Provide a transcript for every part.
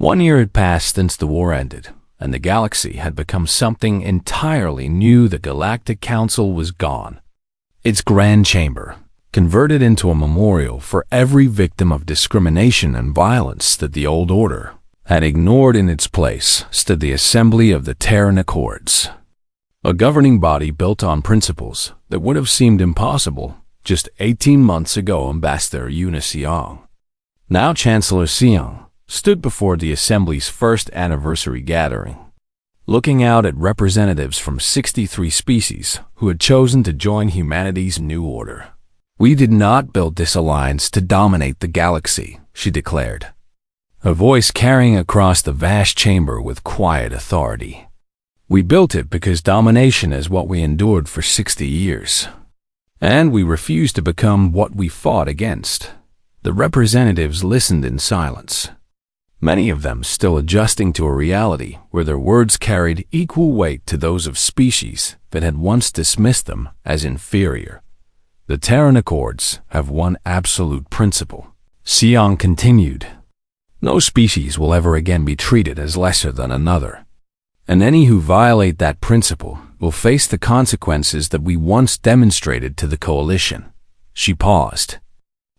1 year had passed since the war ended, and the galaxy had become something entirely new. The Galactic Council was gone. Its grand chamber, converted into a memorial for every victim of discrimination and violence that the old order had ignored. In its place stood the Assembly of the Terran Accords, a governing body built on principles that would have seemed impossible just 18 months ago. Ambassador Eunice Young, now Chancellor Siang, stood before the Assembly's first anniversary gathering, looking out at representatives from 63 species who had chosen to join humanity's new order. "We did not build this alliance to dominate the galaxy," she declared, her voice carrying across the vast chamber with quiet authority. "We built it because domination is what we endured for 60 years, and we refused to become what we fought against." The representatives listened in silence, many of them still adjusting to a reality where their words carried equal weight to those of species that had once dismissed them as inferior. "The Terran Accords have one absolute principle," Siang continued. "No species will ever again be treated as lesser than another, and any who violate that principle will face the consequences that we once demonstrated to the coalition." She paused,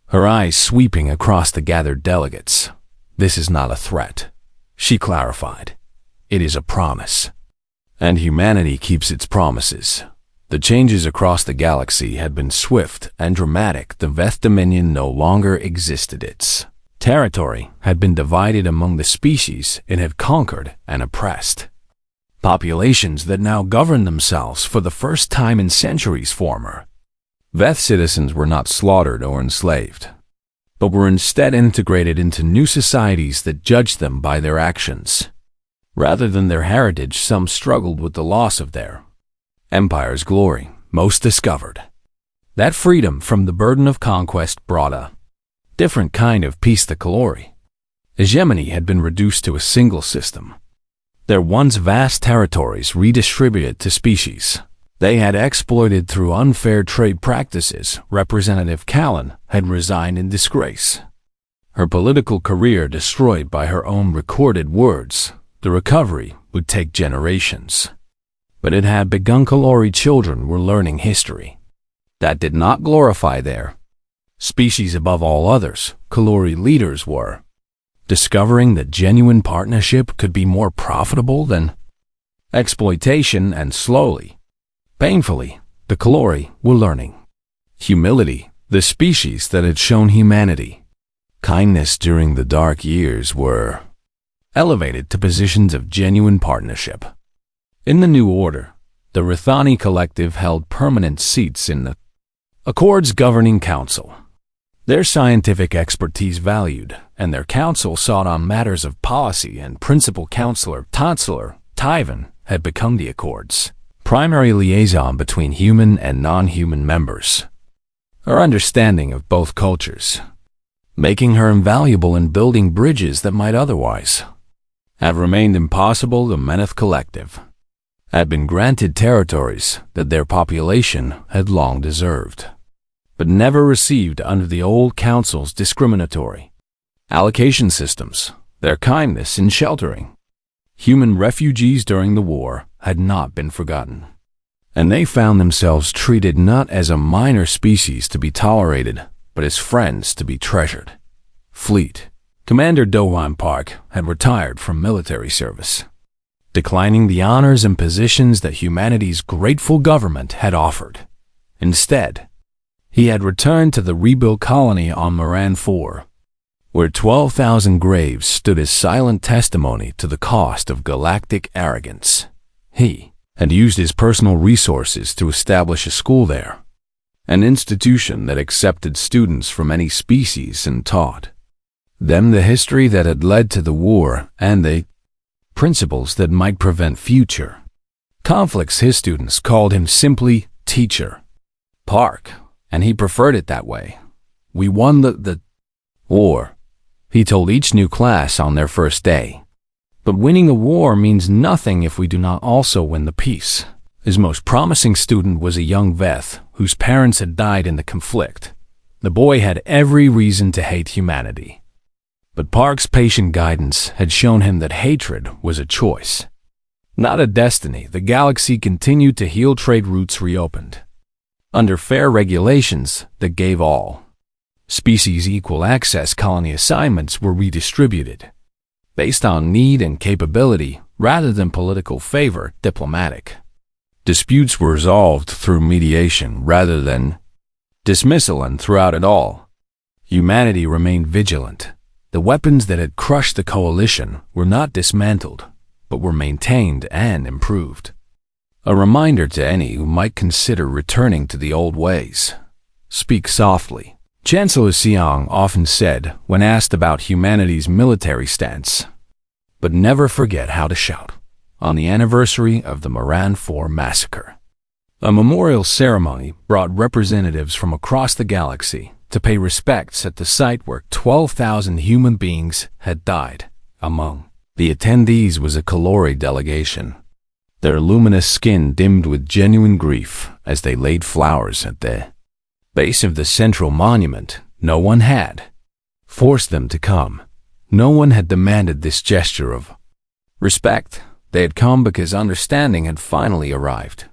her eyes sweeping across the gathered delegates. "This is not a threat," she clarified. "It is a promise. And humanity keeps its promises." The changes across the galaxy had been swift and dramatic. The Veth Dominion no longer existed. Its territory had been divided among the species it had conquered and oppressed. Populations that now governed themselves for the first time in centuries. Former Veth citizens were not slaughtered or enslaved, but were instead integrated into new societies that judged them by their actions, rather than their heritage. Some struggled with the loss of their empire's glory. Most discovered that freedom from the burden of conquest brought a different kind of peace. The Kalori hegemony had been reduced to a single system, their once vast territories redistributed to species they had exploited through unfair trade practices. Representative Callan had resigned in disgrace, her political career destroyed by her own recorded words. The recovery would take generations, but it had begun. Kalori children were learning history that did not glorify their species above all others. Kalori leaders were discovering that genuine partnership could be more profitable than exploitation, and slowly, painfully, the Kalori were learning humility. The species that had shown humanity kindness during the dark years were elevated to positions of genuine partnership. In the new order, the Rithani Collective held permanent seats in the Accord's governing council, their scientific expertise valued, and their counsel sought on matters of policy. And Principal Counselor Chancellor Tyvan had become the Accord's primary liaison between human and non-human members, her understanding of both cultures making her invaluable in building bridges that might otherwise have remained impossible. The Meneth Collective had been granted territories that their population had long deserved, but never received under the old council's discriminatory allocation systems. Their kindness in sheltering human refugees during the war had not been forgotten, and they found themselves treated not as a minor species to be tolerated, but as friends to be treasured. Fleet Commander Dowan Park had retired from military service, declining the honors and positions that humanity's grateful government had offered. Instead, he had returned to the rebuilt colony on Moran 4, where 12,000 graves stood as silent testimony to the cost of galactic arrogance. He had used his personal resources to establish a school there, an institution that accepted students from any species and taught them the history that had led to the war and the principles that might prevent future conflicts. His students called him simply Teacher Park, and he preferred it that way. "We won the war," he told each new class on their first day. "But winning a war means nothing if we do not also win the peace." His most promising student was a young Veth whose parents had died in the conflict. The boy had every reason to hate humanity, But Park's patient guidance had shown him that hatred was a choice, not a destiny. The galaxy continued to heal. Trade routes reopened under fair regulations that gave all species equal access. Colony assignments were redistributed based on need and capability rather than political favor. Diplomatic disputes were resolved through mediation rather than dismissal, and throughout it all, humanity remained vigilant. The weapons that had crushed the coalition were not dismantled, but were maintained and improved. A reminder to any who might consider returning to the old ways. Speak softly, Chancellor Xiang often said when asked about humanity's military stance. But never forget how to shout. On the anniversary of the Moran 4 massacre, a memorial ceremony brought representatives from across the galaxy to pay respects at the site where 12,000 human beings had died. Among the attendees was a Kalori delegation, their luminous skin dimmed with genuine grief as they laid flowers at the base of the central monument. No one had forced them to come. No one had demanded this gesture of respect. They had come because understanding had finally arrived.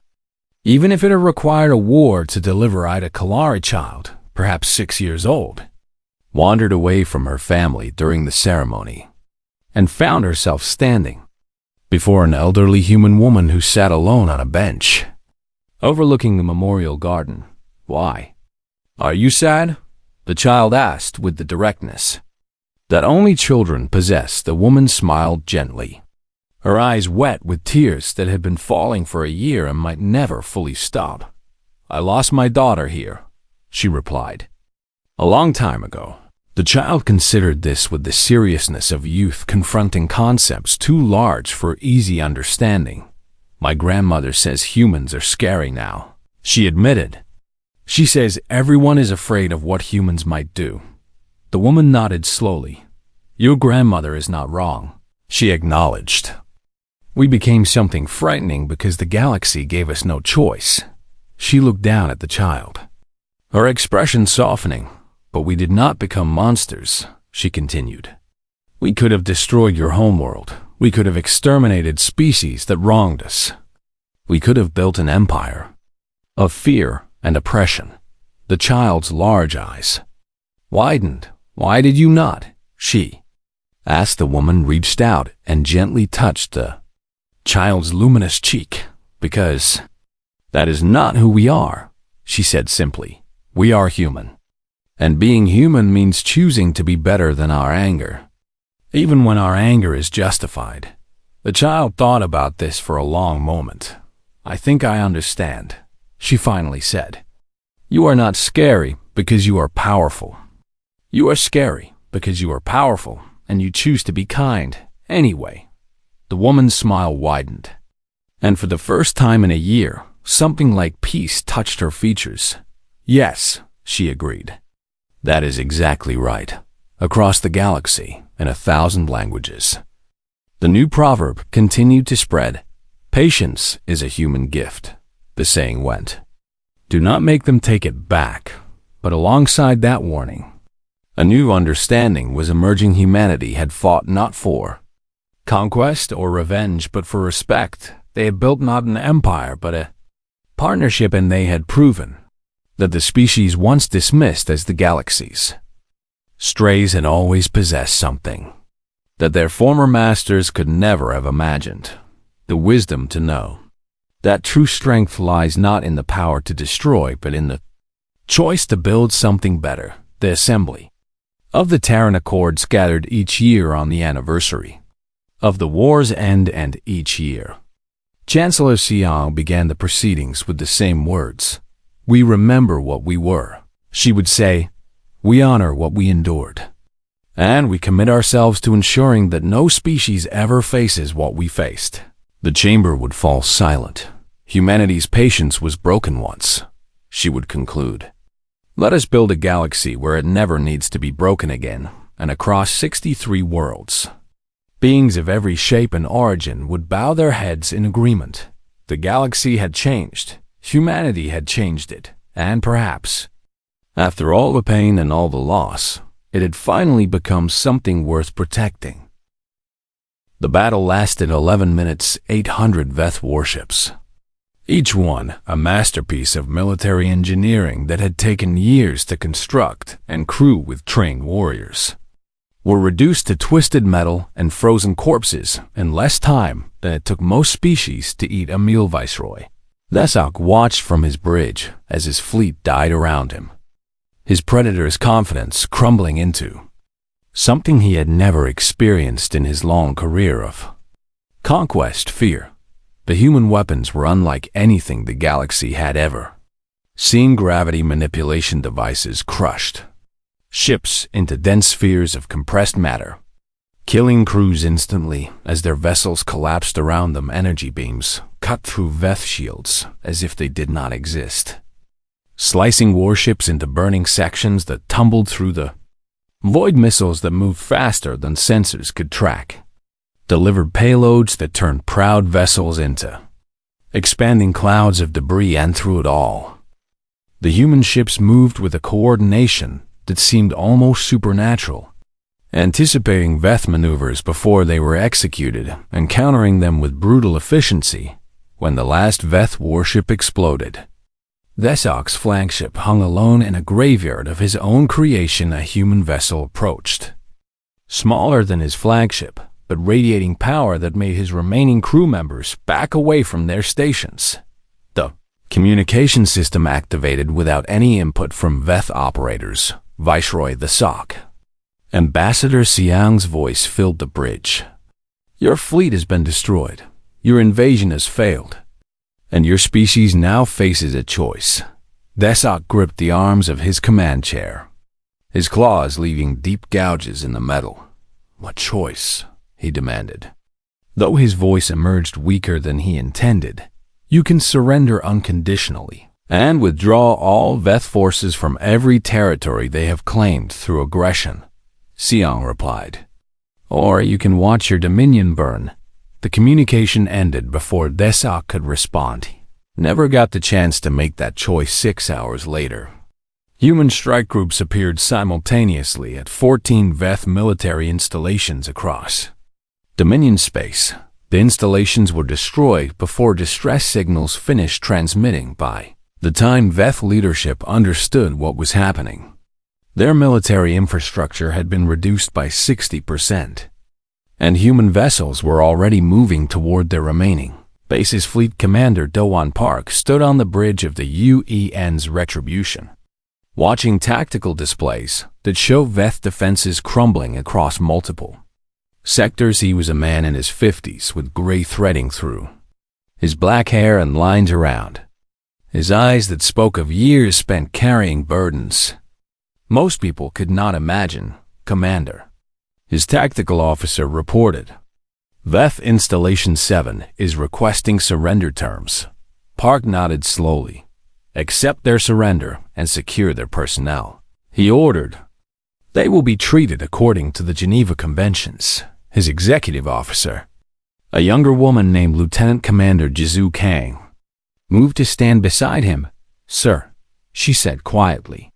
Even if it had required a war to deliver Ida Kalari, child, perhaps 6 years old, wandered away from her family during the ceremony and found herself standing before an elderly human woman who sat alone on a bench overlooking the memorial garden. "Why? Are you sad?" the child asked with the directness that only children possess. The woman smiled gently, her eyes wet with tears that had been falling for a year and might never fully stop. "I lost my daughter here," she replied. "A long time ago." The child considered this with the seriousness of youth confronting concepts too large for easy understanding. "My grandmother says humans are scary now," she admitted. "She says everyone is afraid of what humans might do." The woman nodded slowly. "Your grandmother is not wrong," she acknowledged. "We became something frightening because the galaxy gave us no choice." She looked down at the child, her expression softening. "But we did not become monsters," she continued. "We could have destroyed your homeworld. We could have exterminated species that wronged us. We could have built an empire of fear and oppression." The child's large eyes widened. "Why did you not?" she asked. The woman reached out and gently touched the child's luminous cheek. "Because that is not who we are," she said simply. "We are human. And being human means choosing to be better than our anger, even when our anger is justified." The child thought about this for a long moment. "I think I understand," she finally said. "You are not scary because you are powerful. You are scary because you are powerful and you choose to be kind anyway." The woman's smile widened, and for the first time in a year, something like peace touched her features. "Yes," she agreed. "That is exactly right. Across the galaxy, in 1,000 languages." The new proverb continued to spread. "Patience is a human gift," the saying went. "Do not make them take it back." But alongside that warning, a new understanding was emerging. Humanity had fought not for conquest or revenge, but for respect. They had built not an empire, but a partnership, and they had proven that the species once dismissed as the galaxy's strays had always possessed something that their former masters could never have imagined: the wisdom to know that true strength lies not in the power to destroy, but in the choice to build something better. The assembly of the Terran Accords gathered each year on the anniversary of the war's end, and each year Chancellor Xiang began the proceedings with the same words. "We remember what we were," she would say. "We honor what we endured. And we commit ourselves to ensuring that no species ever faces what we faced." The chamber would fall silent. Humanity's patience was broken once, she would conclude. "Let us build a galaxy where it never needs to be broken again," and across 63 worlds, beings of every shape and origin would bow their heads in agreement. The galaxy had changed. Humanity had changed it, and perhaps, after all the pain and all the loss, It had finally become something worth protecting. The battle lasted 11 minutes, 800 Veth warships. Each one a masterpiece of military engineering that had taken years to construct and crew with trained warriors, were reduced to twisted metal and frozen corpses in less time than it took most species to eat a meal. Viceroy Thesok watched from his bridge as his fleet died around him, his predator's confidence crumbling into something he had never experienced in his long career of conquest: fear. The human weapons were unlike anything the galaxy had ever seen. Gravity manipulation devices crushed ships into dense spheres of compressed matter, killing crews instantly as their vessels collapsed around them. Energy beams cut through Veth shields as if they did not exist, slicing warships into burning sections that tumbled through the void. Missiles that moved faster than sensors could track delivered payloads that turned proud vessels into expanding clouds of debris. And through it all, the human ships moved with a coordination that seemed almost supernatural, anticipating Veth maneuvers before they were executed and countering them with brutal efficiency. When the last Veth warship exploded, Thesok's flagship hung alone in a graveyard of his own creation. A human vessel approached, smaller than his flagship, but radiating power that made his remaining crew members back away from their stations. The communication system activated without any input from Veth operators. Viceroy Thesok. Ambassador Siang's voice filled the bridge. Your fleet has been destroyed. Your invasion has failed, and your species now faces a choice. Thesok gripped the arms of his command chair, his claws leaving deep gouges in the metal. What choice? He demanded, though his voice emerged weaker than he intended. You can surrender unconditionally and withdraw all Veth forces from every territory they have claimed through aggression, Siang replied. Or you can watch your dominion burn. The communication ended before Thesok could respond. He never got the chance to make that choice. 6 hours later, human strike groups appeared simultaneously at 14 Veth military installations across Dominion space. The installations were destroyed before distress signals finished transmitting. By the time Veth leadership understood what was happening, their military infrastructure had been reduced by 60%, and human vessels were already moving toward their remaining bases. Fleet Commander Doan Park stood on the bridge of the UEN's Retribution, watching tactical displays that show Veth defenses crumbling across multiple sectors. He was a man in his 50s with gray threading through his black hair and lines around his eyes that spoke of years spent carrying burdens most people could not imagine. Commander, his tactical officer reported. Veth Installation 7 is requesting surrender terms. Park nodded slowly. Accept their surrender and secure their personnel, he ordered. They will be treated according to the Geneva Conventions. His executive officer, a younger woman named Lieutenant Commander Jizu Kang, moved to stand beside him. Sir, she said quietly,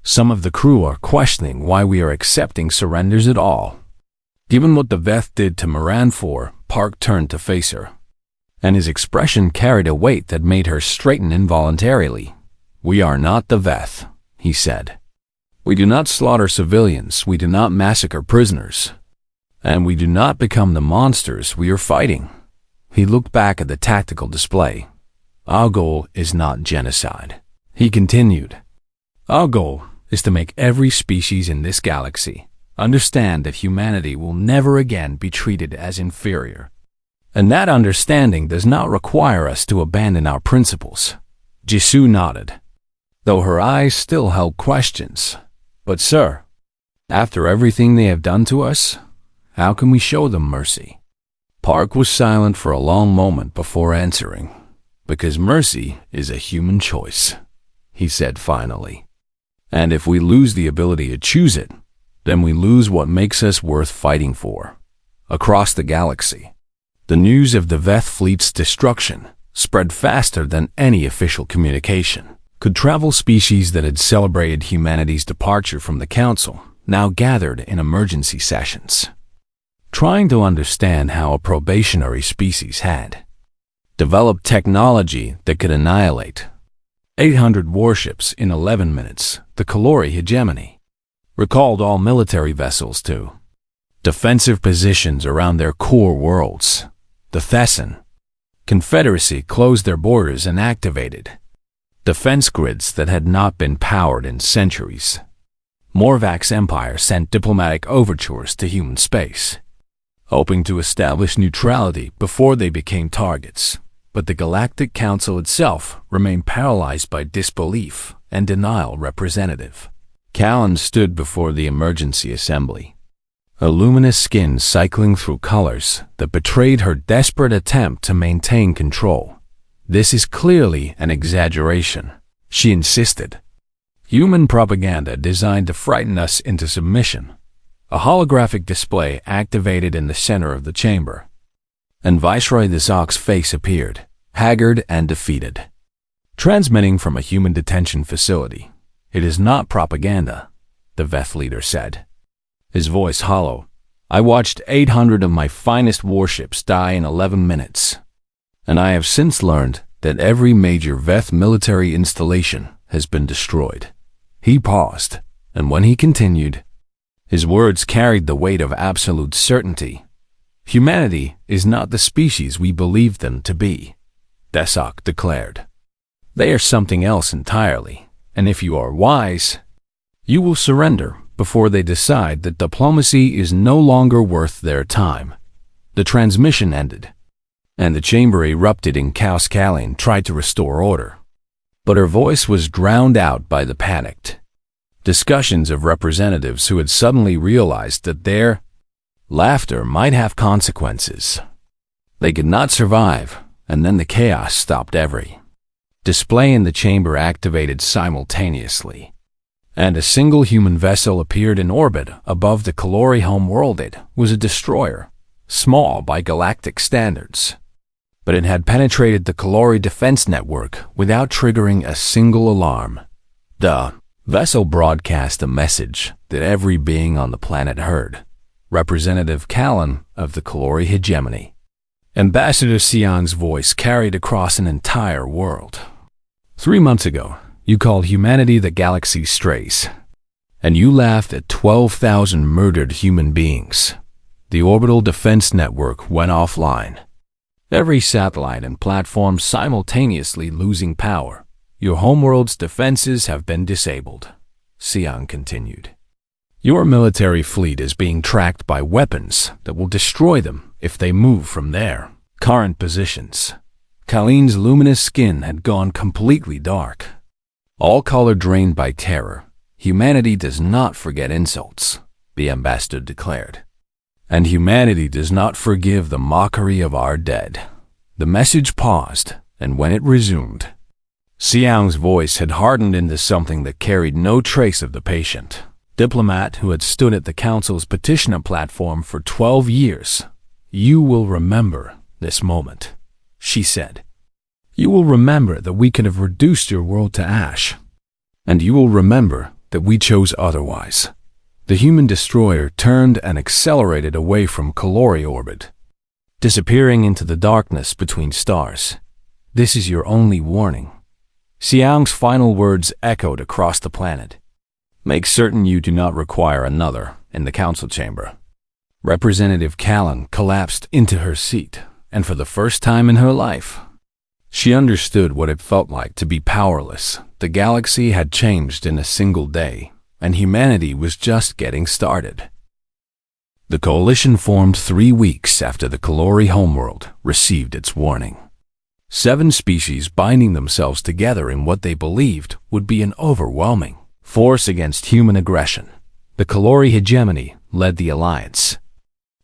some of the crew are questioning why we are accepting surrenders at all. Given what the Veth did to Moran 4, Park turned to face her, and his expression carried a weight that made her straighten involuntarily. We are not the Veth, he said. We do not slaughter civilians, we do not massacre prisoners, and we do not become the monsters we are fighting. He looked back at the tactical display. Our goal is not genocide, he continued. Our goal is to make every species in this galaxy understand that humanity will never again be treated as inferior. And that understanding does not require us to abandon our principles. Jisoo nodded, though her eyes still held questions. But sir, after everything they have done to us, how can we show them mercy? Park was silent for a long moment before answering. Because mercy is a human choice, he said finally. And if we lose the ability to choose it, then we lose what makes us worth fighting for. Across the galaxy, the news of the Veth fleet's destruction spread faster than any official communication could travel. Species that had celebrated humanity's departure from the Council now gathered in emergency sessions, trying to understand how a probationary species had developed technology that could annihilate 800 warships in 11 minutes. The Kalori hegemony recalled all military vessels to defensive positions around their core worlds. The Thessan Confederacy closed their borders and activated defense grids that had not been powered in centuries. Morvax's empire sent diplomatic overtures to human space, hoping to establish neutrality before they became targets. But the Galactic Council itself remained paralyzed by disbelief and denial. Representative Callan stood before the emergency assembly, a luminous skin cycling through colors that betrayed her desperate attempt to maintain control. "This is clearly an exaggeration," she insisted. "Human propaganda designed to frighten us into submission." A holographic display activated in the center of the chamber, and Viceroy Thesok's face appeared, haggard and defeated. "Transmitting from a human detention facility. It is not propaganda," the Veth leader said, his voice hollow. "I watched 800 of my finest warships die in 11 minutes, and I have since learned that every major Veth military installation has been destroyed." He paused, and when he continued, his words carried the weight of absolute certainty. "Humanity is not the species we believed them to be," Thesok declared. "They are something else entirely, and if you are wise, you will surrender before they decide that diplomacy is no longer worth their time." The transmission ended, and the chamber erupted in chaos. Kalin tried to restore order, but her voice was drowned out by the panicked discussions of representatives who had suddenly realized that their laughter might have consequences. They could not survive, and then the chaos stopped. Every display in the chamber activated simultaneously, and a single human vessel appeared in orbit above the Kalori homeworld. It was a destroyer, small by galactic standards, but it had penetrated the Kalori defense network without triggering a single alarm. The vessel broadcast a message that every being on the planet heard. Representative Callan of the Kalori hegemony. Ambassador Siang's voice carried across an entire world. 3 months ago, you called humanity the galaxy's strays, and you laughed at 12,000 murdered human beings. The orbital defense network went offline, every satellite and platform simultaneously losing power. Your homeworld's defenses have been disabled, Siang continued. Your military fleet is being tracked by weapons that will destroy them if they move from their current positions. Kalin's luminous skin had gone completely dark, all color drained by terror. Humanity does not forget insults, the ambassador declared. And humanity does not forgive the mockery of our dead. The message paused, and when it resumed, Siang's voice had hardened into something that carried no trace of the patient diplomat who had stood at the council's petitioner platform for 12 years. "You will remember this moment," she said. "You will remember that we could have reduced your world to ash, and you will remember that we chose otherwise." The human destroyer turned and accelerated away from Kalori orbit, disappearing into the darkness between stars. "This is your only warning." Siang's final words echoed across the planet. "Make certain you do not require another in the council chamber." Representative Callan collapsed into her seat, and for the first time in her life, she understood what it felt like to be powerless. The galaxy had changed in a single day, and humanity was just getting started. The coalition formed 3 weeks after the Kalori homeworld received its warning. 7 species binding themselves together in what they believed would be an overwhelming force against human aggression. The Kalori hegemony led the alliance,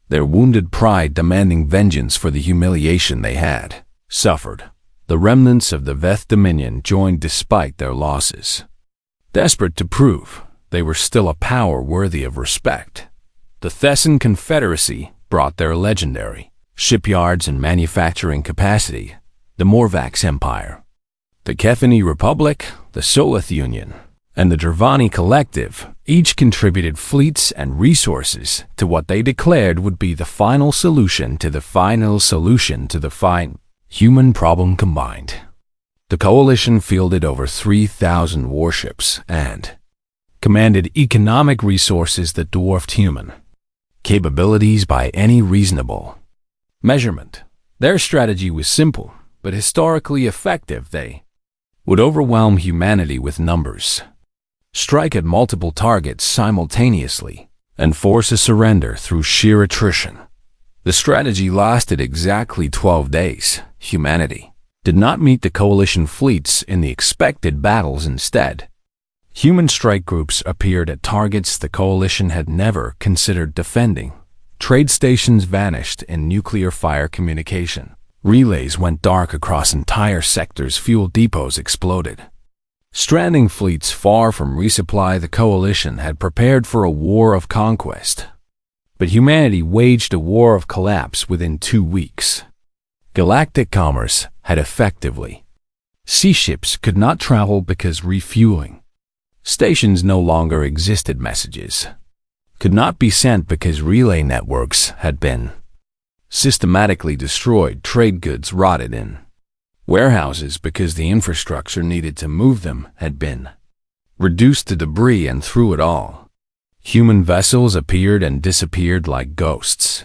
their wounded pride demanding vengeance for the humiliation they had suffered. The remnants of the Veth Dominion joined despite their losses, desperate to prove they were still a power worthy of respect. The Thessan Confederacy brought their legendary shipyards and manufacturing capacity. The Morvax Empire, the Kethani Republic, the Solith Union, and the Dravani Collective each contributed fleets and resources to what they declared would be the final solution to the human problem combined. The coalition fielded over 3,000 warships and commanded economic resources that dwarfed human capabilities by any reasonable measurement. Their strategy was simple, but historically effective. They would overwhelm humanity with numbers, strike at multiple targets simultaneously, and force a surrender through sheer attrition. The strategy lasted exactly 12 days. Humanity did not meet the coalition fleets in the expected battles. Instead, human strike groups appeared at targets the coalition had never considered defending. Trade stations vanished in nuclear fire communication. Relays went dark across entire sectors. Fuel depots exploded. Stranding fleets far from resupply, the coalition had prepared for a war of conquest. But humanity waged a war of collapse within 2 weeks. Galactic commerce had effectively. Sea ships could not travel because refueling stations no longer existed. Messages could not be sent because relay networks had been systematically destroyed. Trade goods rotted in warehouses because the infrastructure needed to move them had been reduced to debris. And through it all, human vessels appeared and disappeared like ghosts,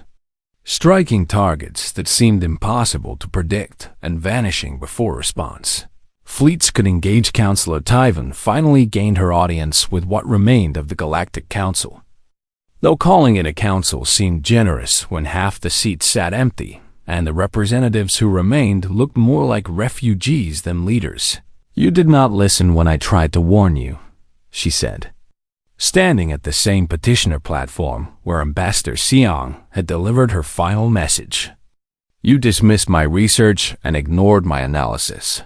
striking targets that seemed impossible to predict and vanishing before response. Fleets could engage. Counselor Tyvan finally gained her audience with what remained of the Galactic Council. Though calling it a council seemed generous when half the seats sat empty, and the representatives who remained looked more like refugees than leaders. "You did not listen when I tried to warn you," she said, standing at the same petitioner platform where Ambassador Xiang had delivered her final message. "You dismissed my research and ignored my analysis.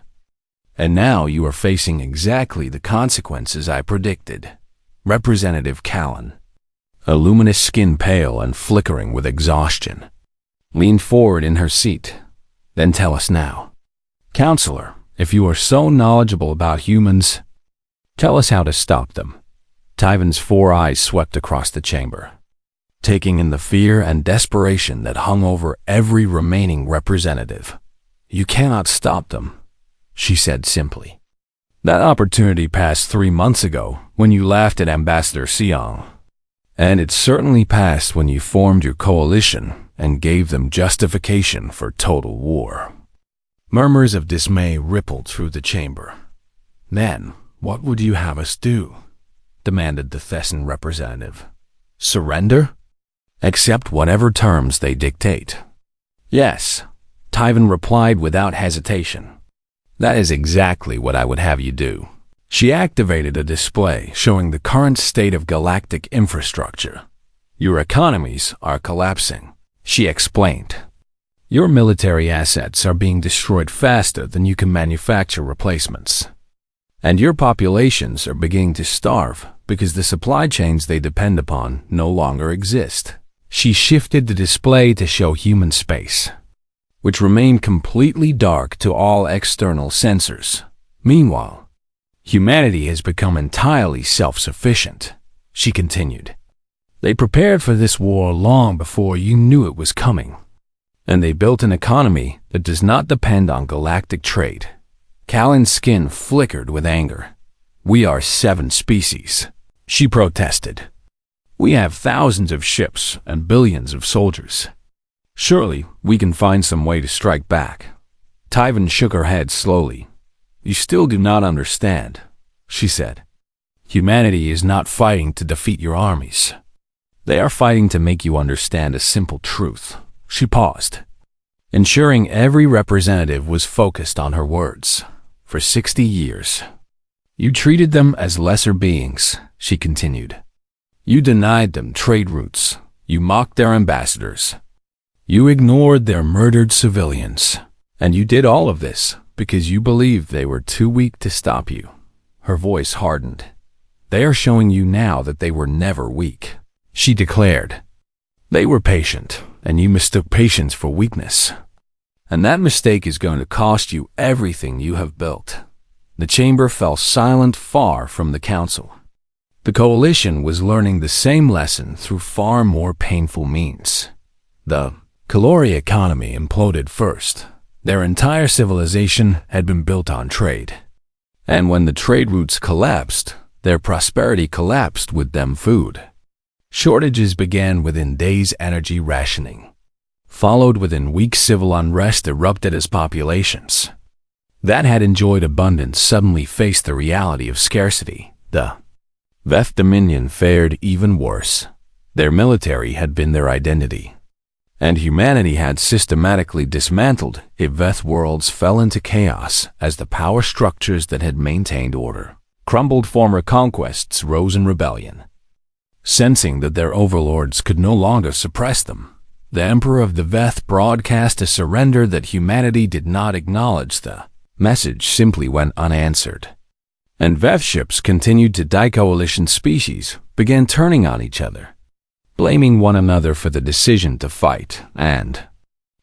And now you are facing exactly the consequences I predicted." Representative Callan, a luminous skin pale and flickering with exhaustion, leaned forward in her seat. "Then tell us now, Counselor, if you are so knowledgeable about humans, tell us how to stop them." Tyvan's 4 eyes swept across the chamber, taking in the fear and desperation that hung over every remaining representative. "You cannot stop them," she said simply. "That opportunity passed 3 months ago when you laughed at Ambassador Xiang. And it certainly passed when you formed your coalition and gave them justification for total war." Murmurs of dismay rippled through the chamber. "Then, what would you have us do?" demanded the Thessan representative. "Surrender? Accept whatever terms they dictate." "Yes," Tyvan replied without hesitation. "That is exactly what I would have you do." She activated a display showing the current state of galactic infrastructure. "Your economies are collapsing," she explained. "Your military assets are being destroyed faster than you can manufacture replacements. And your populations are beginning to starve because the supply chains they depend upon no longer exist." She shifted the display to show human space, which remained completely dark to all external sensors. "Meanwhile, humanity has become entirely self-sufficient," she continued. "They prepared for this war long before you knew it was coming. And they built an economy that does not depend on galactic trade." Callan's skin flickered with anger. "We are 7 species," she protested. "We have thousands of ships and billions of soldiers. Surely we can find some way to strike back." Tyvan shook her head slowly. "You still do not understand," she said. "Humanity is not fighting to defeat your armies. They are fighting to make you understand a simple truth." She paused, ensuring every representative was focused on her words. "For 60 years, you treated them as lesser beings," she continued. "You denied them trade routes. You mocked their ambassadors. You ignored their murdered civilians. And you did all of this because you believed they were too weak to stop you." Her voice hardened. "They are showing you now that they were never weak," she declared. "They were patient, and you mistook patience for weakness. And that mistake is going to cost you everything you have built." the chamber fell silent far from the council. The coalition was learning the same lesson through far more painful means. The Kalori economy imploded first. Their entire civilization had been built on trade. And when the trade routes collapsed, their prosperity collapsed with them food. Shortages began within days, energy rationing. Followed within weeks, civil unrest erupted as populations that had enjoyed abundance suddenly faced the reality of scarcity. The Veth Dominion fared even worse. Their military had been their identity, and humanity had systematically dismantled it. Veth worlds fell into chaos as the power structures that had maintained order crumbled. Former conquests rose in rebellion. Sensing that their overlords could no longer suppress them, the Emperor of the Veth broadcast a surrender that humanity did not acknowledge. The message simply went unanswered, and Veth ships continued to die. Coalition species began turning on each other, blaming one another for the decision to fight, and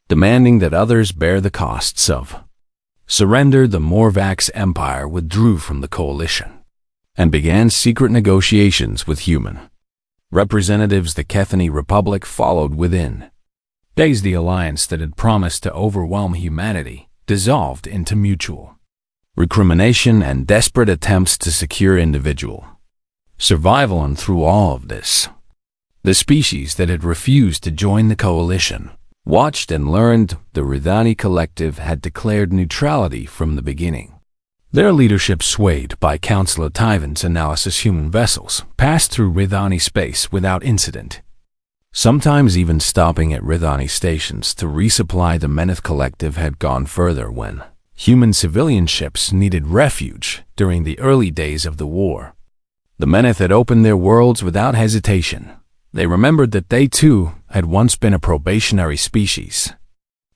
demanding that others bear the costs of surrender. The Morvax Empire withdrew from the coalition and began secret negotiations with human representatives. The Kethani Republic followed within days. The alliance that had promised to overwhelm humanity dissolved into mutual recrimination and desperate attempts to secure individual survival. And through all of this, the species that had refused to join the coalition watched and learned. The Ridhani Collective had declared neutrality from the beginning. Their leadership, swayed by Councillor Tyvan's analysis, human vessels passed through Ridhani space without incident, sometimes even stopping at Ridhani stations to resupply. The Meneth Collective had gone further when human civilian ships needed refuge during the early days of the war. The Meneth had opened their worlds without hesitation. They remembered that they too had once been a probationary species,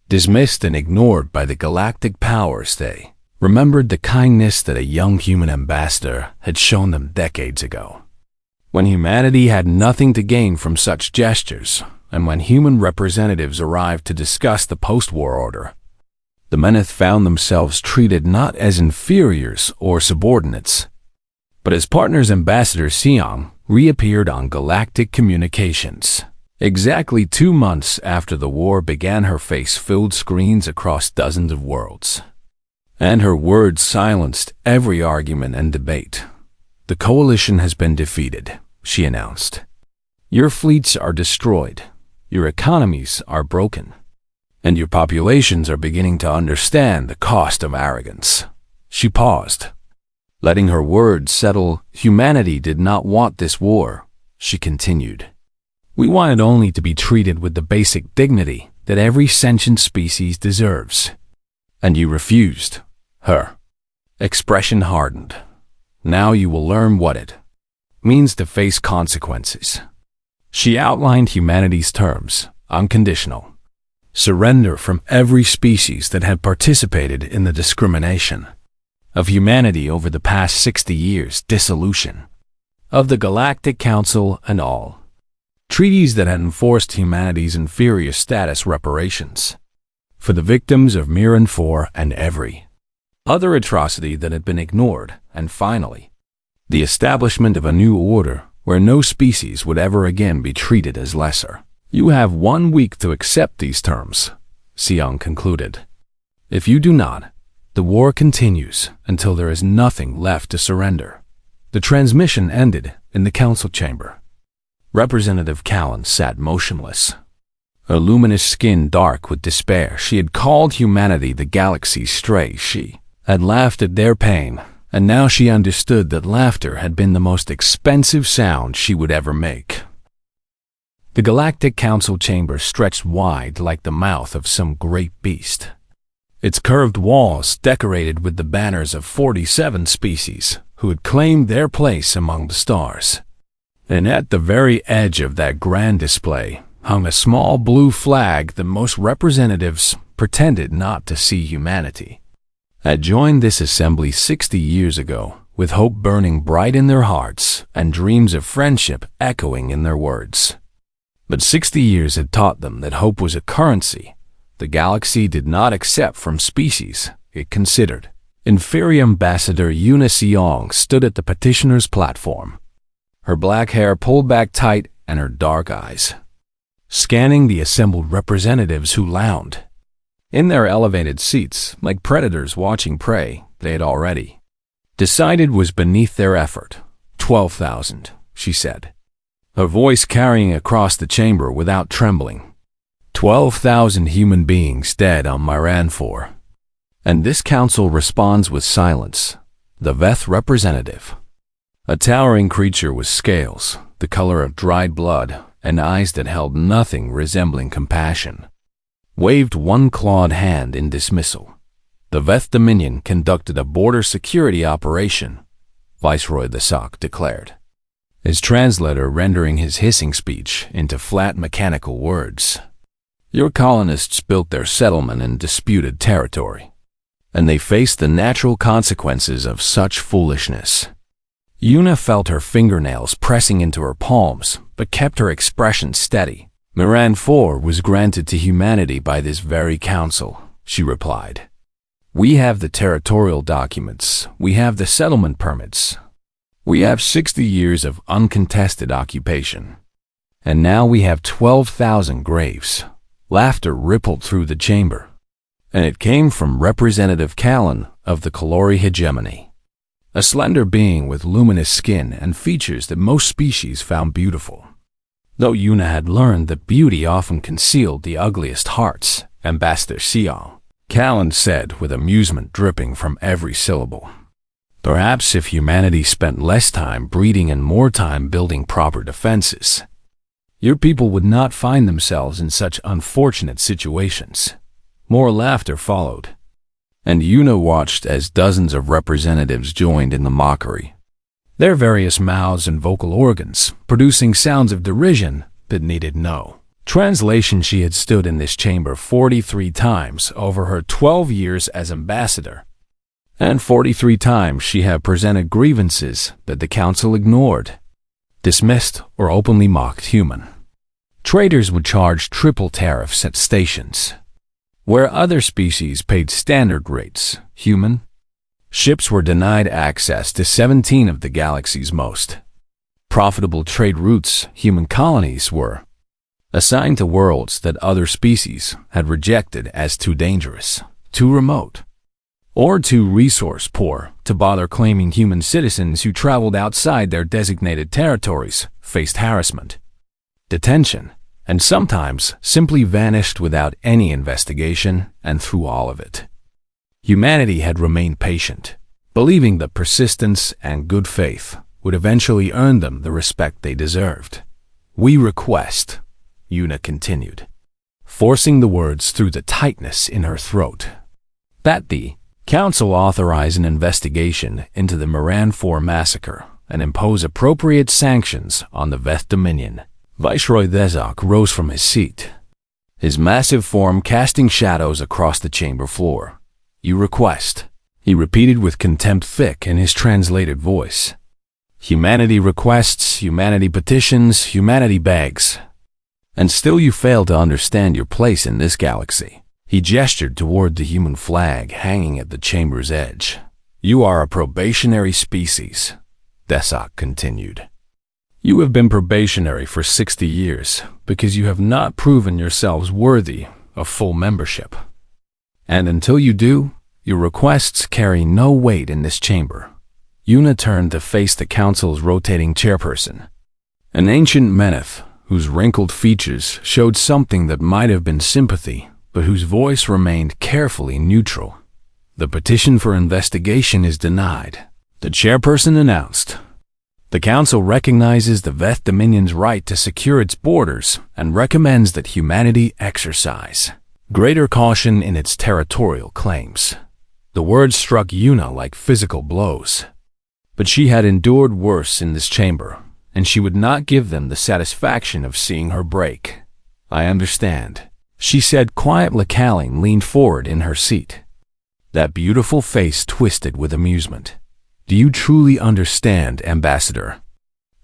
dismissed and ignored by the galactic powers. They remembered the kindness that a young human ambassador had shown them decades ago, when humanity had nothing to gain from such gestures, and when human representatives arrived to discuss the post-war order. The Meneth found themselves treated not as inferiors or subordinates, but as partners. Ambassador Siong reappeared on galactic communications exactly 2 months after the war began. Her face filled screens across dozens of worlds, and her words silenced every argument and debate. "The coalition has been defeated," she announced. "Your fleets are destroyed, your economies are broken, and your populations are beginning to understand the cost of arrogance." She paused, letting her words settle. "Humanity did not want this war," she continued. "We wanted only to be treated with the basic dignity that every sentient species deserves. And you refused." Her expression hardened. "Now you will learn what it means to face consequences." She outlined humanity's terms: unconditional surrender from every species that had participated in the discrimination of humanity over the past 60 years, dissolution of the Galactic Council and all treaties that had enforced humanity's inferior status, reparations for the victims of Miran IV and every other atrocity that had been ignored, and finally, the establishment of a new order where no species would ever again be treated as lesser. "You have 1 week to accept these terms," Siong concluded. "If you do not, the war continues until there is nothing left to surrender." The transmission ended in the council chamber. Representative Callan sat motionless, her luminous skin dark with despair. She had called humanity the galaxy's stray. She had laughed at their pain, and now she understood that laughter had been the most expensive sound she would ever make. The Galactic Council chamber stretched wide like the mouth of some great beast, its curved walls decorated with the banners of 47 species who had claimed their place among the stars. And at the very edge of that grand display hung a small blue flag that most representatives pretended not to see. Humanity had joined this assembly 60 years ago, with hope burning bright in their hearts and dreams of friendship echoing in their words. But 60 years had taught them that hope was a currency the galaxy did not accept from species it considered Inferior Ambassador Yuna Seong stood at the petitioner's platform, her black hair pulled back tight and her dark eyes scanning the assembled representatives who lounged in their elevated seats like predators watching prey they had already decided was beneath their effort. 12,000, she said, her voice carrying across the chamber without trembling. 12,000 human beings dead on Myran 4. And this council responds with silence. The Veth representative, a towering creature with scales, the color of dried blood, and eyes that held nothing resembling compassion, waved one clawed hand in dismissal. The Veth Dominion conducted a border security operation, Viceroy Thesok declared, his translator rendering his hissing speech into flat mechanical words. Your colonists built their settlement in disputed territory, and they faced the natural consequences of such foolishness. Yuna felt her fingernails pressing into her palms, but kept her expression steady. Myran 4 was granted to humanity by this very council, she replied. We have the territorial documents, we have the settlement permits, we have 60 years of uncontested occupation, and now we have 12,000 graves. Laughter rippled through the chamber, and it came from Representative Callan of the Kalori hegemony, a slender being with luminous skin and features that most species found beautiful. Though Yuna had learned that beauty often concealed the ugliest hearts, Ambassador Seong, Callan said with amusement dripping from every syllable. Perhaps if humanity spent less time breeding and more time building proper defenses, your people would not find themselves in such unfortunate situations. More laughter followed, and Yuna watched as dozens of representatives joined in the mockery, their various mouths and vocal organs producing sounds of derision that needed no translation. She had stood in this chamber 43 times over her 12 years as ambassador, and 43 times she had presented grievances that the council ignored, dismissed, or openly mocked. Human traders would charge triple tariffs at stations, where other species paid standard rates. Human ships were denied access to 17 of the galaxy's most profitable trade routes. Human colonies were assigned to worlds that other species had rejected as too dangerous, too remote, or too resource poor to bother claiming. Human citizens who traveled outside their designated territories faced harassment, detention, and sometimes simply vanished without any investigation. And through all of it, humanity had remained patient, believing that persistence and good faith would eventually earn them the respect they deserved. We request, Yuna continued, forcing the words through the tightness in her throat, that the Council authorize an investigation into the Myran 4 massacre and impose appropriate sanctions on the Veth Dominion. Viceroy Thesok rose from his seat, his massive form casting shadows across the chamber floor. You request, he repeated with contempt thick in his translated voice. Humanity requests, humanity petitions, humanity begs. And still you fail to understand your place in this galaxy. He gestured toward the human flag hanging at the chamber's edge. You are a probationary species, Thesok continued. You have been probationary for 60 years because you have not proven yourselves worthy of full membership. And until you do, your requests carry no weight in this chamber. Yuna turned to face the council's rotating chairperson, an ancient Meneth whose wrinkled features showed something that might have been sympathy, but whose voice remained carefully neutral. The petition for investigation is denied, the chairperson announced. The council recognizes the Veth Dominion's right to secure its borders and recommends that humanity exercise greater caution in its territorial claims. The words struck Yuna like physical blows. But she had endured worse in this chamber, and she would not give them the satisfaction of seeing her break. I understand, she said quietly. Callan leaned forward in her seat, that beautiful face twisted with amusement. Do you truly understand, Ambassador?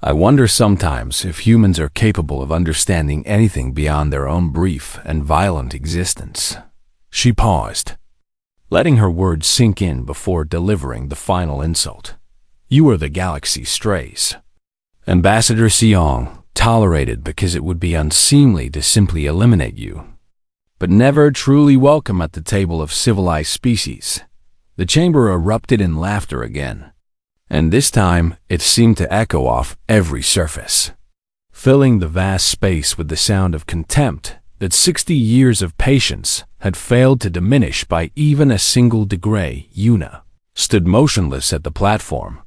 I wonder sometimes if humans are capable of understanding anything beyond their own brief and violent existence. She paused, letting her words sink in before delivering the final insult. "You are the galaxy strays. Ambassador Seong, tolerated because it would be unseemly to simply eliminate you, but never truly welcome at the table of civilized species." The chamber erupted in laughter again, and this time it seemed to echo off every surface, filling the vast space with the sound of contempt that 60 years of patience had failed to diminish by even a single degree. Yuna stood motionless at the platform,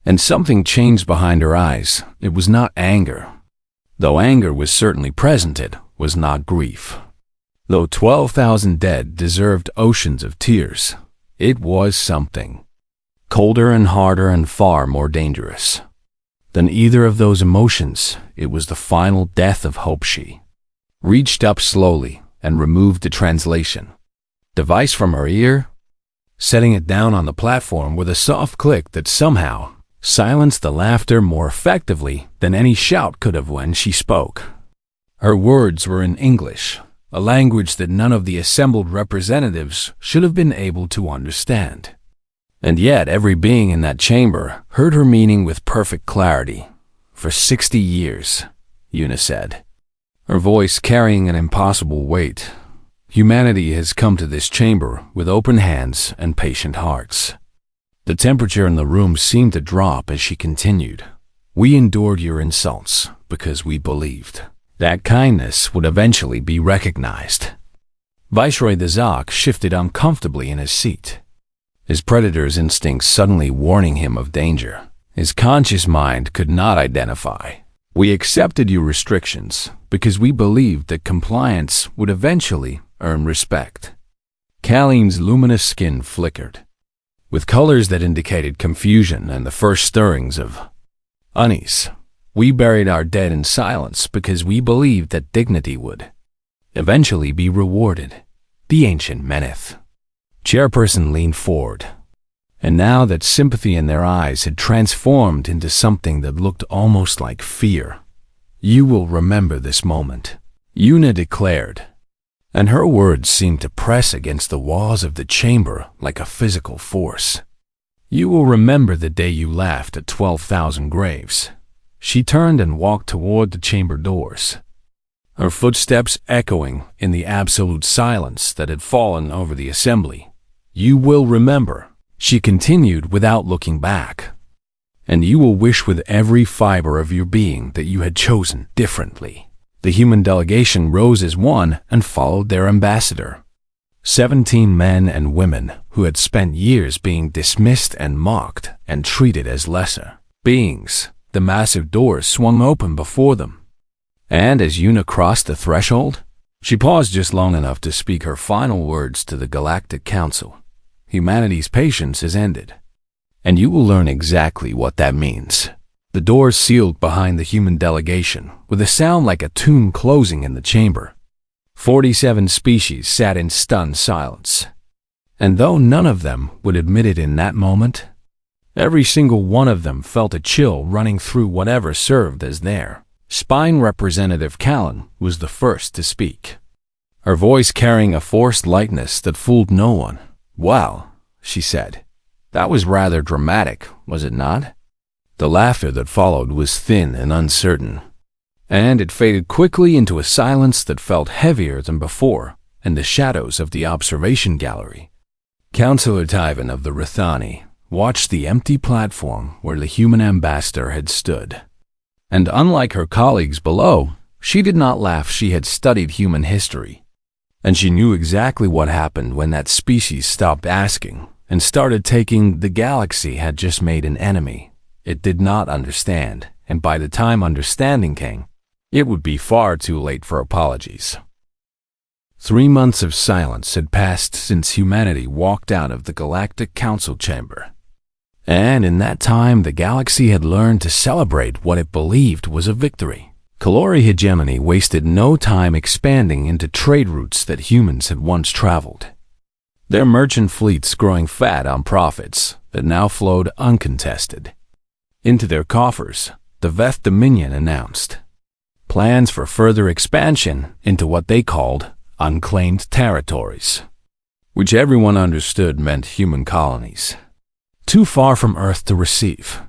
and something changed behind her eyes. It was not anger. Though anger was certainly present, it was not grief. Though 12,000 dead deserved oceans of tears, it was something colder and harder and far more dangerous than either of those emotions. It was the final death of hope. She reached up slowly and removed the translation device from her ear, setting it down on the platform with a soft click that somehow silenced the laughter more effectively than any shout could have when she spoke. Her words were in English, a language that none of the assembled representatives should have been able to understand. And yet every being in that chamber heard her meaning with perfect clarity. "For 60 years, Yuna said, her voice carrying an impossible weight, humanity has come to this chamber with open hands and patient hearts." The temperature in the room seemed to drop as she continued. "We endured your insults because we believed that kindness would eventually be recognized." Viceroy Dazak shifted uncomfortably in his seat, his predator's instincts suddenly warning him of danger. His conscious mind could not identify. "We accepted your restrictions because we believed that compliance would eventually earn respect." Kaline's luminous skin flickered, with colors that indicated confusion and the first stirrings of unease. "We buried our dead in silence because we believed that dignity would eventually be rewarded." The ancient Meneth chairperson leaned forward, and now that sympathy in their eyes had transformed into something that looked almost like fear. "You will remember this moment," Yuna declared, and her words seemed to press against the walls of the chamber like a physical force. "You will remember the day you laughed at 12,000 graves." She turned and walked toward the chamber doors, her footsteps echoing in the absolute silence that had fallen over the assembly. "You will remember," she continued without looking back, "and you will wish with every fiber of your being that you had chosen differently." The human delegation rose as one and followed their ambassador. 17 men and women who had spent years being dismissed and mocked and treated as lesser beings. The massive doors swung open before them, and as Yuna crossed the threshold, she paused just long enough to speak her final words to the Galactic Council. "Humanity's patience has ended, and you will learn exactly what that means." The doors sealed behind the human delegation, with a sound like a tomb closing in the chamber. 47 species sat in stunned silence, and though none of them would admit it in that moment, every single one of them felt a chill running through whatever served as their spine. Representative Callan was the first to speak, her voice carrying a forced lightness that fooled no one. "Well," she said, "that was rather dramatic, was it not?" The laughter that followed was thin and uncertain, and it faded quickly into a silence that felt heavier than before in the shadows of the observation gallery. Councillor Tyvan of the Rithani watched the empty platform where the human ambassador had stood, and unlike her colleagues below, she did not laugh. She had studied human history, and she knew exactly what happened when that species stopped asking and started taking. The galaxy had just made an enemy it did not understand, and by the time understanding came, it would be far too late for apologies. 3 months of silence had passed since humanity walked out of the Galactic Council chamber, and in that time the galaxy had learned to celebrate what it believed was a victory. Calori hegemony wasted no time expanding into trade routes that humans had once traveled, their merchant fleets growing fat on profits that now flowed uncontested into their coffers. The Veth Dominion announced plans for further expansion into what they called unclaimed territories. which everyone understood meant human colonies, too far from Earth to receive.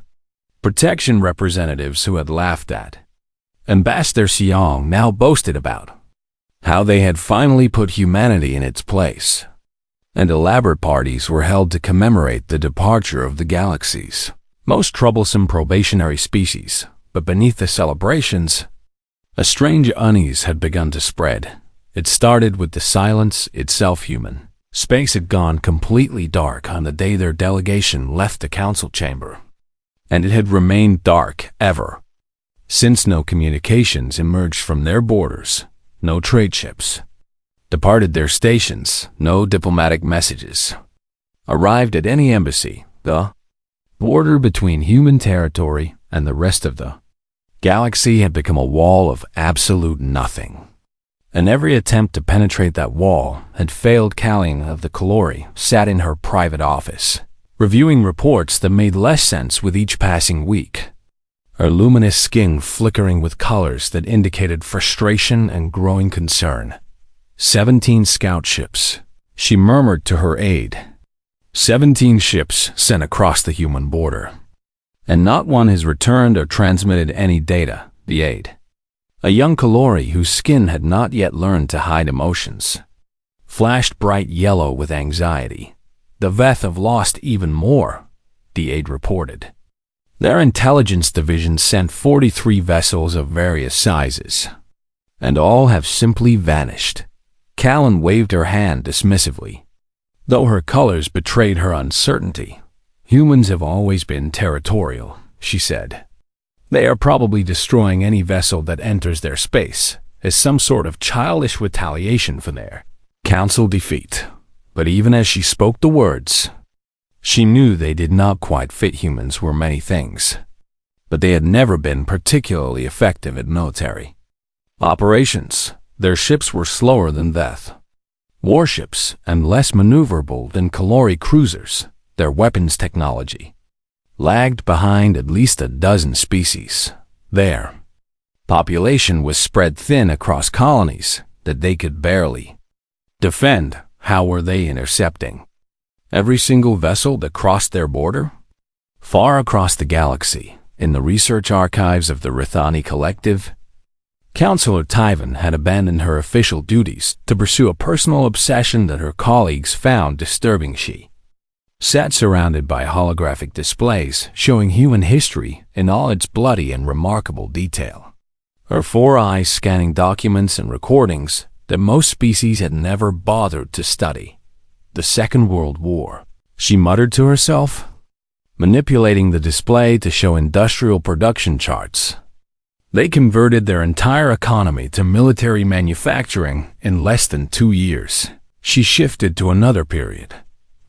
Protection representatives who had laughed at Ambassador Xiong now boasted about how they had finally put humanity in its place, and elaborate parties were held to commemorate the departure of the galaxy's most troublesome probationary species. But beneath the celebrations, a strange unease had begun to spread. It started with the silence itself. Human space had gone completely dark on the day their delegation left the council chamber, and it had remained dark ever since. No communications emerged from their borders, no trade ships departed their stations, no diplomatic messages arrived at any embassy. The border between human territory and the rest of the galaxy had become a wall of absolute nothing, and every attempt to penetrate that wall had failed. Kallian of the Kalori sat in her private office, reviewing reports that made less sense with each passing week, her luminous skin flickering with colors that indicated frustration and growing concern. 17 scout ships, she murmured to her aide. 17 ships sent across the human border, and not one has returned or transmitted any data. The aide, a young Kalori whose skin had not yet learned to hide emotions, flashed bright yellow with anxiety. The Veth have lost even more, the aide reported. Their intelligence division sent 43 vessels of various sizes, and all have simply vanished. Callan waved her hand dismissively, though her colors betrayed her uncertainty. Humans have always been territorial, she said. They are probably destroying any vessel that enters their space as some sort of childish retaliation for their council defeat. But even as she spoke the words, she knew they did not quite fit. Humans were many things, but they had never been particularly effective at military operations. Their ships were slower than Veth warships and less maneuverable than Kalori cruisers. Their weapons technology lagged behind at least a dozen species. Their population was spread thin across colonies that they could barely defend. How were they intercepting every single vessel that crossed their border? Far across the galaxy, in the research archives of the Rithani Collective, Counselor Tyvan had abandoned her official duties to pursue a personal obsession that her colleagues found disturbing. She sat surrounded by holographic displays showing human history in all its bloody and remarkable detail, her 4 eyes scanning documents and recordings that most species had never bothered to study. The Second World War, she muttered to herself, manipulating the display to show industrial production charts. They converted their entire economy to military manufacturing in less than 2 years. She shifted to another period,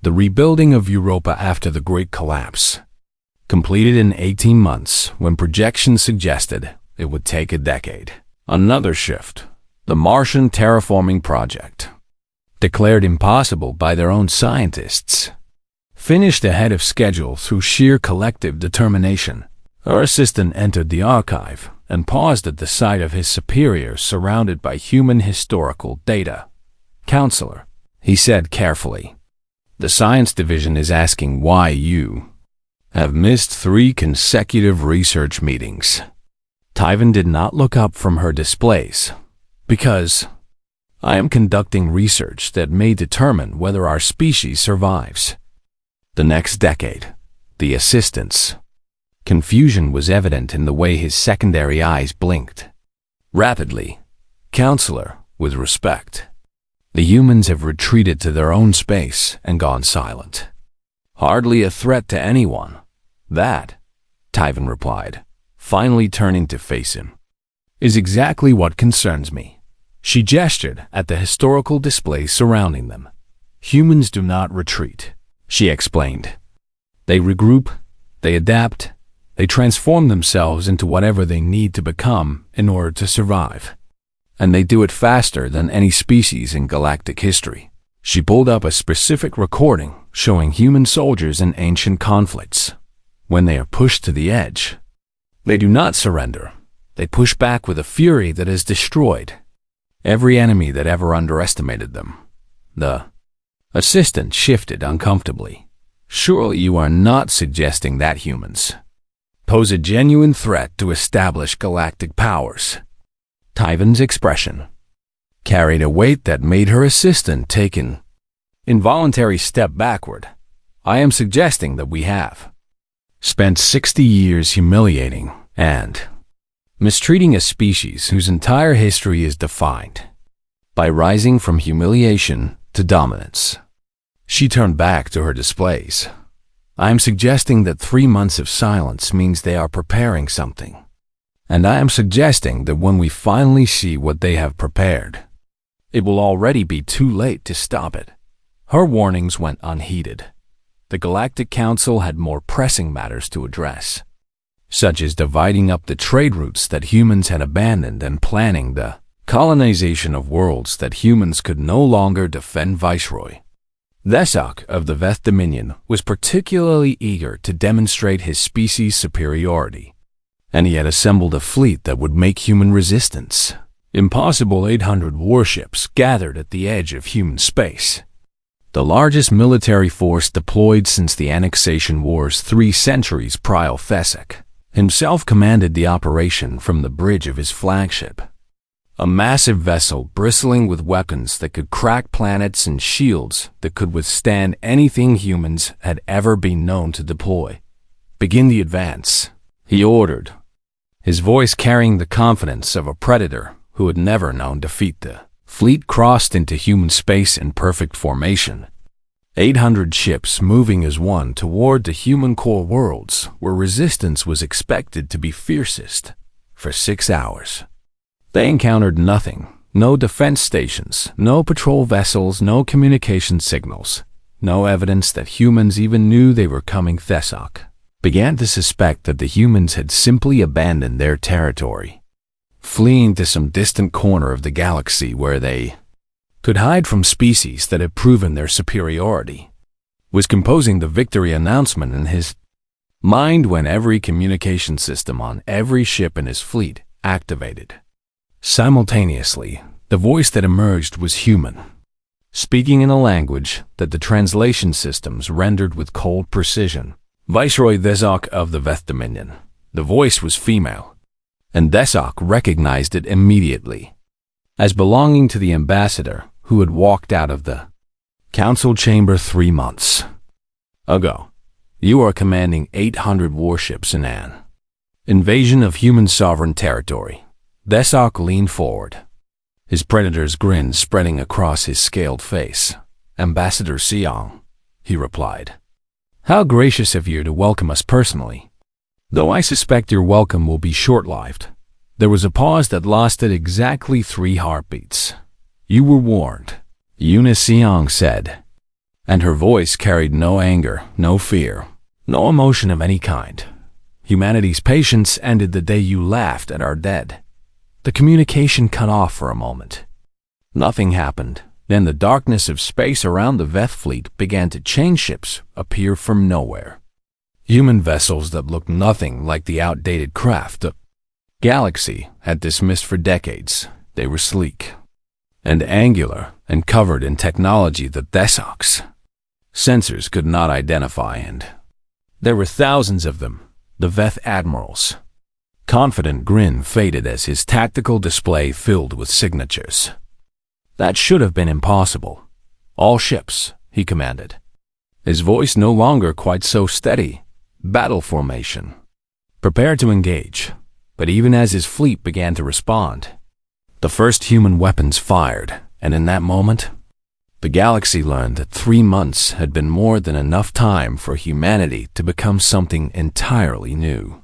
the rebuilding of Europa after the Great Collapse, completed in 18 months when projections suggested it would take a decade. Another shift, the Martian terraforming project, declared impossible by their own scientists, finished ahead of schedule through sheer collective determination. Her assistant entered the archive and paused at the sight of his superior surrounded by human historical data. "Counselor," he said carefully, "the science division is asking why you have missed 3 consecutive research meetings." Tyvan did not look up from her displays. "Because I am conducting research that may determine whether our species survives the next decade." The assistant's confusion was evident in the way his secondary eyes blinked rapidly. "Counselor, with respect, the humans have retreated to their own space and gone silent. Hardly a threat to anyone." "That," Tyvan replied, finally turning to face him, "is exactly what concerns me." She gestured at the historical display surrounding them. "Humans do not retreat," she explained. "They regroup, they adapt, they transform themselves into whatever they need to become in order to survive. And they do it faster than any species in galactic history." She pulled up a specific recording showing human soldiers in ancient conflicts. When they are pushed to the edge, they do not surrender. They push back with a fury that has destroyed every enemy that ever underestimated them. The Assistant shifted uncomfortably. Surely you are not suggesting that humans pose a genuine threat to established galactic powers? Tyvan's expression carried a weight that made her assistant take an involuntary step backward. I am suggesting that we have spent 60 years humiliating and mistreating a species whose entire history is defined by rising from humiliation to dominance. She turned back to her displays. I am suggesting that 3 months of silence means they are preparing something. And I am suggesting that when we finally see what they have prepared, it will already be too late to stop it. Her warnings went unheeded. The Galactic Council had more pressing matters to address, such as dividing up the trade routes that humans had abandoned and planning the colonization of worlds that humans could no longer defend. Viceroy Thesok of the Veth Dominion was particularly eager to demonstrate his species' superiority, and he had assembled a fleet that would make human resistance impossible. 800 warships gathered at the edge of human space, the largest military force deployed since the annexation wars 3 centuries prior. Thesok himself commanded the operation from the bridge of his flagship, a massive vessel bristling with weapons that could crack planets and shields that could withstand anything humans had ever been known to deploy. Begin the advance, he ordered, his voice carrying the confidence of a predator who had never known defeat. The fleet crossed into human space in perfect formation. 800 ships moving as one toward the human core worlds where resistance was expected to be fiercest. For 6 hours, they encountered nothing. No defense stations, no patrol vessels, no communication signals, no evidence that humans even knew they were coming. Thesok began to suspect that the humans had simply abandoned their territory, fleeing to some distant corner of the galaxy where they could hide from species that had proven their superiority. Was composing the victory announcement in his mind when every communication system on every ship in his fleet activated. Simultaneously, the voice that emerged was human, speaking in a language that the translation systems rendered with cold precision. Viceroy Thesok of the Veth Dominion. The voice was female, and Thesok recognized it immediately as belonging to the ambassador who had walked out of the council chamber 3 months ago. You are commanding 800 warships in an invasion of human sovereign territory. Thesok leaned forward, his predator's grin spreading across his scaled face. Ambassador Siong, he replied. How gracious of you to welcome us personally. Though I suspect your welcome will be short-lived. There was a pause that lasted exactly 3 heartbeats. You were warned, Eunice Siong said, and her voice carried no anger, no fear, no emotion of any kind. Humanity's patience ended the day you laughed at our dead. The communication cut off for a moment. Nothing happened. Then the darkness of space around the Veth fleet began to change. Ships appear from nowhere. Human vessels that looked nothing like the outdated craft the galaxy had dismissed for decades. They were sleek and angular and covered in technology that Thesok's sensors could not identify, and there were thousands of them, the Veth admirals. Confident grin faded as his tactical display filled with signatures. That should have been impossible. All ships, he commanded, his voice no longer quite so steady. Battle formation. Prepare to engage. But even as his fleet began to respond, the first human weapons fired, and in that moment, the galaxy learned that 3 months had been more than enough time for humanity to become something entirely new.